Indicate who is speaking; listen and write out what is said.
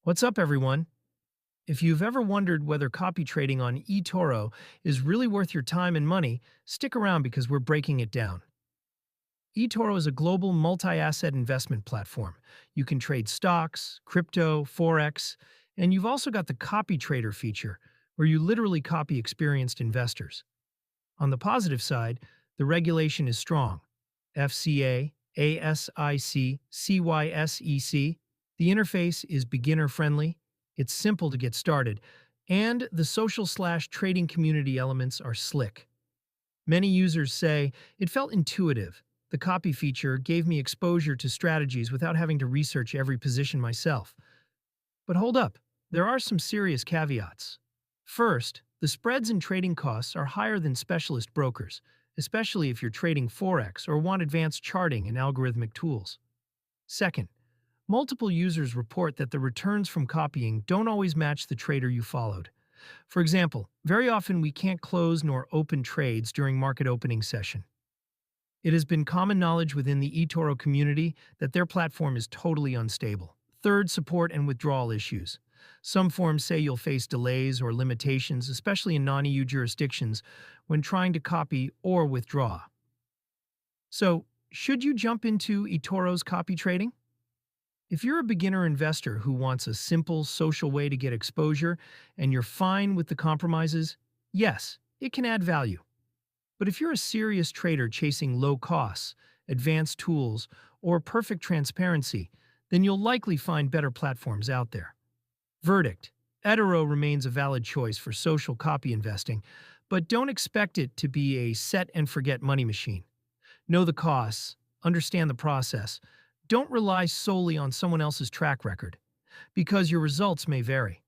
Speaker 1: What's up, everyone? If you've ever wondered whether copy trading on eToro is really worth your time and money, stick around because we're breaking it down. eToro is a global multi-asset investment platform. You can trade stocks, crypto, forex, and you've also got the copy trader feature, where you literally copy experienced investors. On the positive side, the regulation is strong. FCA, ASIC, CYSEC. The interface is beginner-friendly, it's simple to get started, and the social/trading community elements are slick. Many users say it felt intuitive. The copy feature gave me exposure to strategies without having to research every position myself. But hold up, there are some serious caveats. First, the spreads and trading costs are higher than specialist brokers, especially if you're trading Forex or want advanced charting and algorithmic tools. Second, multiple users report that the returns from copying don't always match the trader you followed. For example, very often we can't close nor open trades during market opening session. It has been common knowledge within the eToro community that their platform is totally unstable. Third, support and withdrawal issues. Some forums say you'll face delays or limitations, especially in non-EU jurisdictions, when trying to copy or withdraw. So, should you jump into eToro's copy trading? If you're a beginner investor who wants a simple, social way to get exposure and you're fine with the compromises, yes, it can add value. But if you're a serious trader chasing low costs, advanced tools, or perfect transparency, then you'll likely find better platforms out there. Verdict: eToro remains a valid choice for social copy investing, but don't expect it to be a set-and-forget money machine. Know the costs, understand the process. Don't rely solely on someone else's track record, because your results may vary.